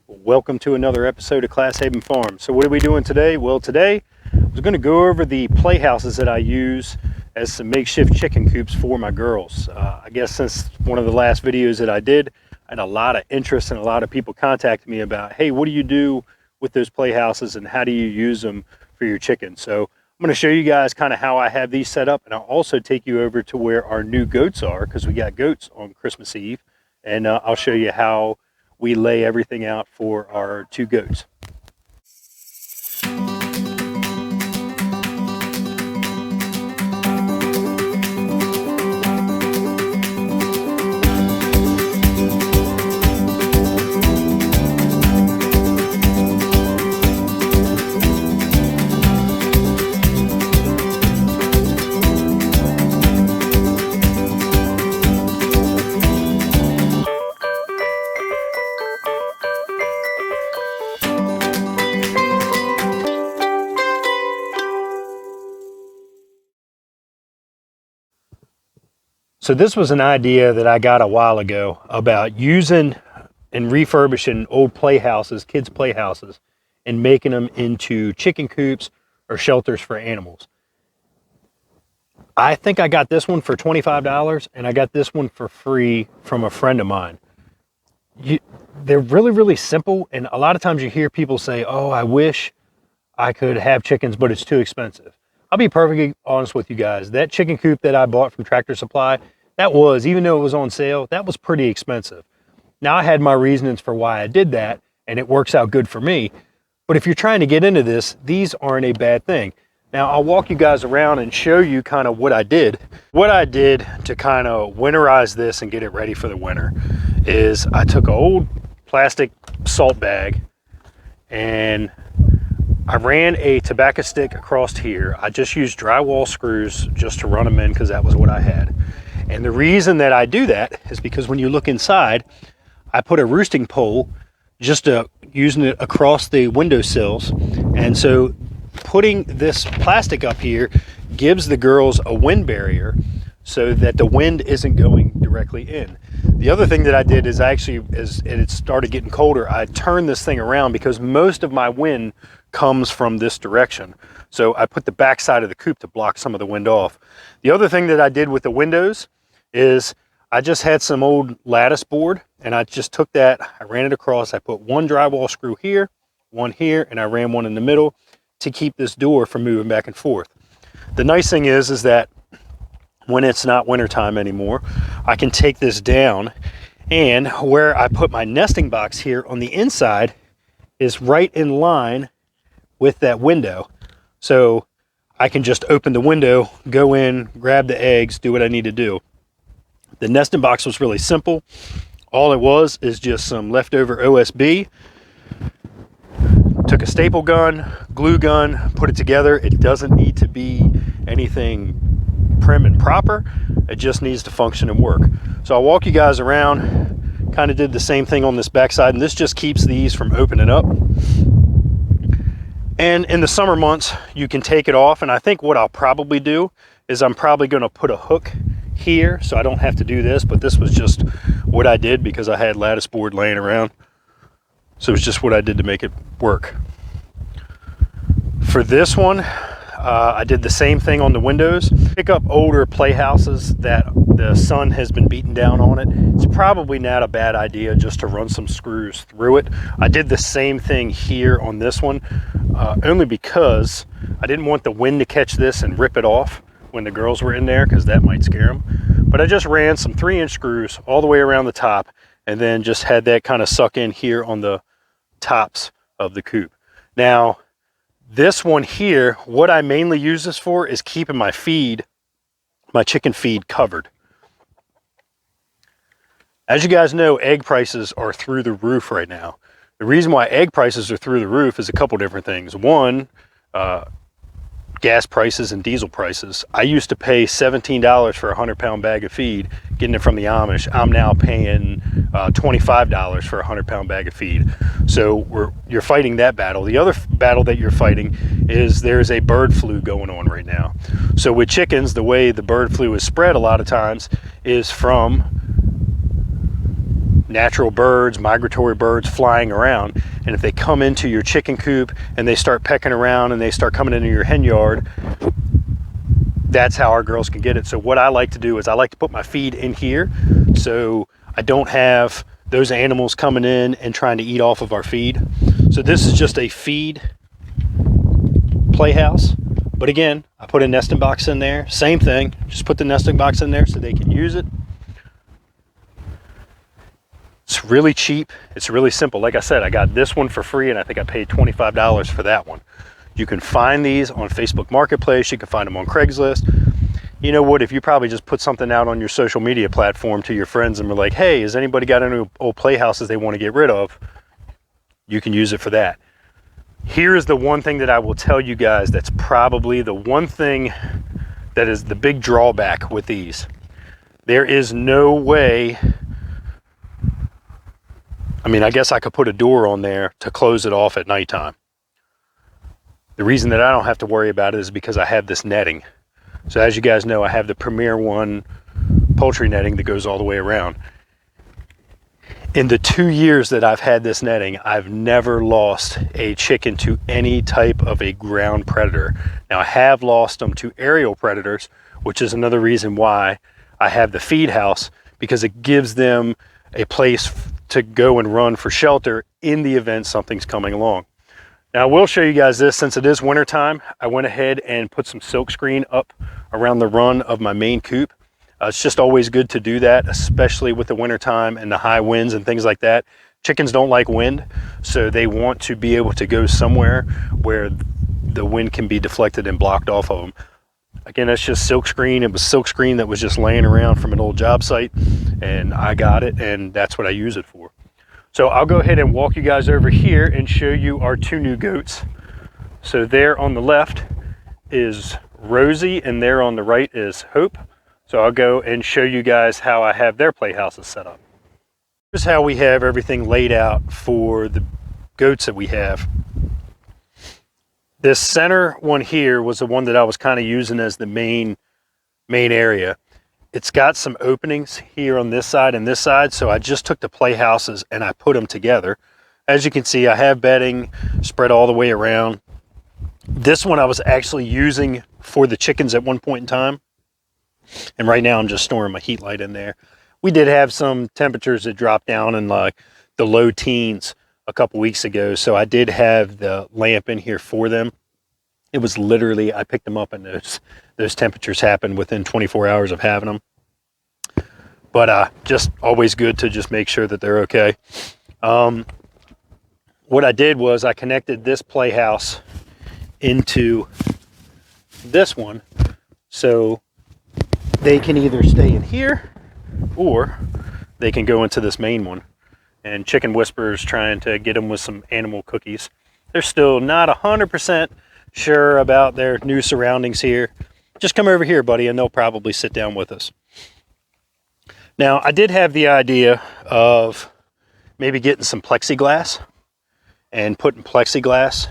Welcome to another episode of Class Haven Farm. So what are we doing today? Well, today I was going to go over the playhouses that I use as some makeshift chicken coops for my girls. I guess since one of the last videos that I did, I had a lot of interest and a lot of people contacted me about, hey, what do you do with those playhouses and how do you use them for your chickens? So I'm going to show you guys kind of how I have these set up, and I'll also take you over to where our new goats are, because we got goats on Christmas Eve, and I'll show you how we lay everything out for our two goats. So this was an idea that I got a while ago about using and refurbishing old playhouses, kids' playhouses, and making them into chicken coops or shelters for animals. I think I got this one for $25, and I got this one for free from a friend of mine. They're really, really simple, and a lot of times you hear people say, oh, I wish I could have chickens, but it's too expensive. I'll be perfectly honest with you guys. That chicken coop that I bought from Tractor Supply, that was, even though it was on sale, that was pretty expensive. Now, I had my reasons for why I did that, and it works out good for me. But if you're trying to get into this, these aren't a bad thing. Now, I'll walk you guys around and show you kind of what I did. What I did to kind of winterize this and get it ready for the winter is I took an old plastic salt bag and I ran a tobacco stick across here. I just used drywall screws just to run them in because that was what I had. And the reason that I do that is because when you look inside, I put a roosting pole just using it across the windowsills. And so putting this plastic up here gives the girls a wind barrier so that the wind isn't going directly in. The other thing that I did is as it started getting colder, I turned this thing around because most of my wind comes from this direction. So I put the back side of the coop to block some of the wind off. The other thing that I did with the windows is I just had some old lattice board, and I just took that, I ran it across, I put one drywall screw here, one here, and I ran one in the middle to keep this door from moving back and forth. The nice thing is that when it's not wintertime anymore, I can take this down, and where I put my nesting box here on the inside is right in line with that window. So I can just open the window, go in, grab the eggs, do what I need to do. The nesting box was really simple. All it was is just some leftover OSB. Took a staple gun, glue gun, put it together. It doesn't need to be anything prim and proper. It just needs to function and work. So I'll walk you guys around. Kind of did the same thing on this backside, and this just keeps these from opening up. And in the summer months, you can take it off, and I think what I'll probably do is I'm probably going to put a hook here so I don't have to do this, but this was just what I did because I had lattice board laying around. So it's just what I did to make it work. For this one, I did the same thing on the windows. Pick up older playhouses that the sun has been beaten down on it. It's probably not a bad idea just to run some screws through it. I did the same thing here on this one, only because I didn't want the wind to catch this and rip it off when the girls were in there, because that might scare them. But I just ran some 3-inch screws all the way around the top, and then just had that kind of suck in here on the tops of the coop. Now, this one here, what I mainly use this for is keeping my chicken feed covered. As you guys know, egg prices are through the roof right now. The reason why egg prices are through the roof is a couple different things. One, gas prices and diesel prices. I used to pay $17 for a 100-pound bag of feed, getting it from the Amish. I'm now paying $25 for a 100-pound bag of feed. So you're fighting that battle. The other battle that you're fighting is there's a bird flu going on right now. So with chickens, the way the bird flu is spread a lot of times is from natural birds, migratory birds flying around. And if they come into your chicken coop and they start pecking around and they start coming into your hen yard, that's how our girls can get it. So what I like to do is I like to put my feed in here, so I don't have those animals coming in and trying to eat off of our feed. So this is just a feed playhouse. But again, I put a nesting box in there. Same thing, just put the nesting box in there so they can use it. It's really cheap. It's really simple. Like I said, I got this one for free, and I think I paid $25 for that one. You can find these on Facebook Marketplace. You can find them on Craigslist. You know what? If you probably just put something out on your social media platform to your friends and were like, hey, has anybody got any old playhouses they want to get rid of? You can use it for that. Here is the one thing that I will tell you guys that's probably the one thing that is the big drawback with these. There is no way, I mean, I guess I could put a door on there to close it off at nighttime. The reason that I don't have to worry about it is because I have this netting. So as you guys know, I have the Premier One poultry netting that goes all the way around. In the 2 years that I've had this netting, I've never lost a chicken to any type of a ground predator. Now I have lost them to aerial predators, which is another reason why I have the feed house, because it gives them a place to go and run for shelter in the event something's coming along. Now I will show you guys this. Since it is winter time, I went ahead and put some silk screen up around the run of my main coop. It's just always good to do that, especially with the winter time and the high winds and things like that. Chickens don't like wind, so they want to be able to go somewhere where the wind can be deflected and blocked off of them. Again, that's just silk screen. It was silk screen that was just laying around from an old job site, and I got it, and that's what I use it for. So I'll go ahead and walk you guys over here and show you our two new goats. So there on the left is Rosie, and there on the right is Hope. So I'll go and show you guys how I have their playhouses set up. Here's how we have everything laid out for the goats that we have. This center one here was the one that I was kind of using as the main area. It's got some openings here on this side and this side, so I just took the playhouses and I put them together. As you can see, I have bedding spread all the way around. This one I was actually using for the chickens at one point in time, and right now I'm just storing my heat light in there. We did have some temperatures that dropped down in like the low teens a couple weeks ago, so I did have the lamp in here for them. It was literally, I picked them up and those temperatures happened within 24 hours of having them. But just always good to just make sure that they're okay. What I did was I connected this playhouse into this one, so they can either stay in here or they can go into this main one. And Chicken Whisperer's trying to get them with some animal cookies. They're still not 100% sure about their new surroundings here. Just come over here, buddy, and they'll probably sit down with us. Now, I did have the idea of maybe getting some plexiglass and putting plexiglass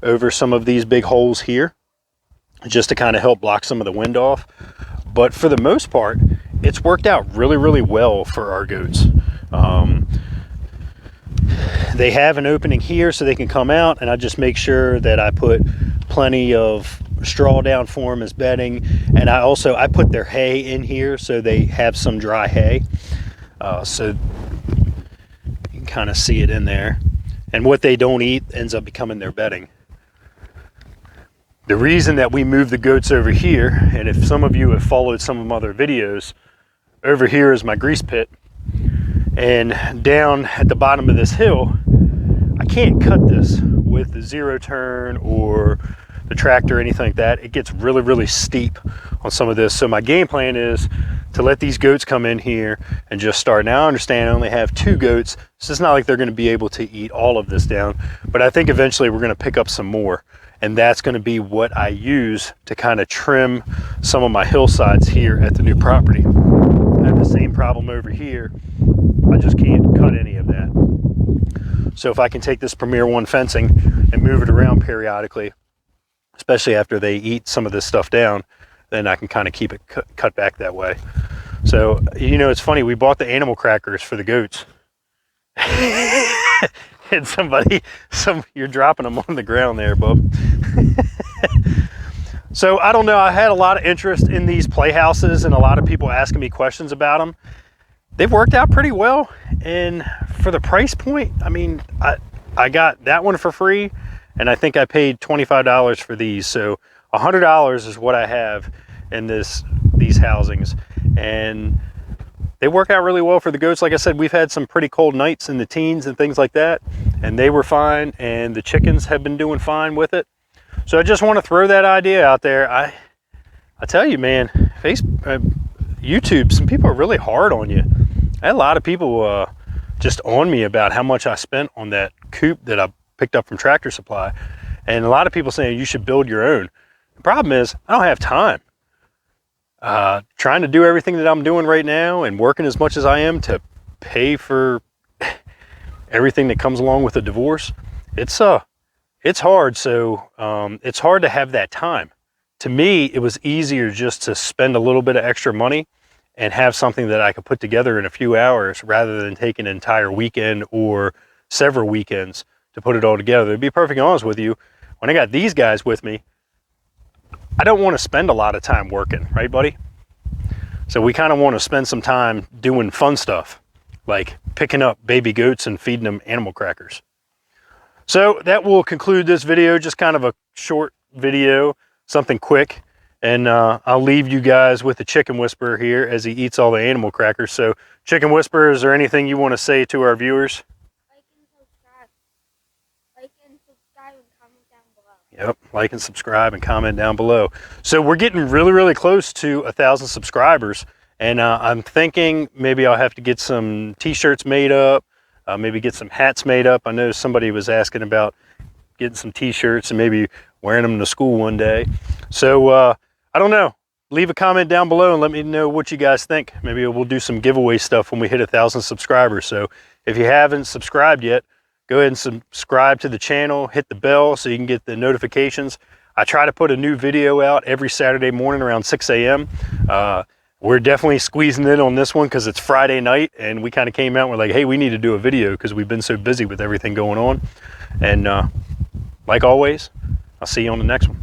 over some of these big holes here, just to kind of help block some of the wind off. But for the most part, it's worked out really, really well for our goats. They have an opening here so they can come out, and I just make sure that I put plenty of straw down for them as bedding. And I put their hay in here so they have some dry hay. So you can kind of see it in there. And what they don't eat ends up becoming their bedding. The reason that we moved the goats over here, and if some of you have followed some of my other videos, over here is my grease pit. And down at the bottom of this hill, I can't cut this with the zero turn or the tractor or anything like that. It gets really, really steep on some of this. So my game plan is to let these goats come in here and just start. Now I understand I only have 2 goats, so it's not like they're going to be able to eat all of this down, but I think eventually we're going to pick up some more. And that's going to be what I use to kind of trim some of my hillsides here at the new property. I have the same problem over here. I just can't cut any of that. So if I can take this Premier One fencing and move it around periodically, especially after they eat some of this stuff down, then I can kind of keep it cut back that way. So, you know, it's funny, we bought the animal crackers for the goats, And you're dropping them on the ground there, bub. So I don't know, I had a lot of interest in these playhouses and a lot of people asking me questions about them. They've worked out pretty well, and for the price point, I mean, I got that one for free, and I think I paid $25 for these. So $100 is what I have in these housings, and they work out really well for the goats. Like I said, we've had some pretty cold nights in the teens and things like that, and they were fine, and the chickens have been doing fine with it. So I just want to throw that idea out there. I tell you, man, YouTube, some people are really hard on you. I had a lot of people just on me about how much I spent on that coop that I picked up from Tractor Supply, and a lot of people saying you should build your own. The problem is I don't have time. Trying to do everything that I'm doing right now and working as much as I am to pay for everything that comes along with a divorce, it's hard. So it's hard to have that time. To me, it was easier just to spend a little bit of extra money and have something that I could put together in a few hours rather than take an entire weekend or several weekends to put it all together. To be perfectly honest with you, when I got these guys with me, I don't want to spend a lot of time working, right, buddy? So we kind of want to spend some time doing fun stuff, like picking up baby goats and feeding them animal crackers. So that will conclude this video, just kind of a short video, something quick. And I'll leave you guys with the Chicken Whisperer here as he eats all the animal crackers. So Chicken Whisperer, is there anything you want to say to our viewers? Like and subscribe. Like and subscribe and comment down below. Yep, like and subscribe and comment down below. So we're getting really, really close to 1,000 subscribers. And I'm thinking maybe I'll have to get some t-shirts made up, maybe get some hats made up. I know somebody was asking about getting some t-shirts and maybe wearing them to school one day. So I don't know. Leave a comment down below and let me know what you guys think. Maybe we'll do some giveaway stuff when we hit 1,000 subscribers. So if you haven't subscribed yet, go ahead and subscribe to the channel, hit the bell so you can get the notifications. I try to put a new video out every Saturday morning around 6 a.m. We're definitely squeezing in on this one because it's Friday night, and we kind of came out and we're like, hey, we need to do a video because we've been so busy with everything going on. And like always, I'll see you on the next one.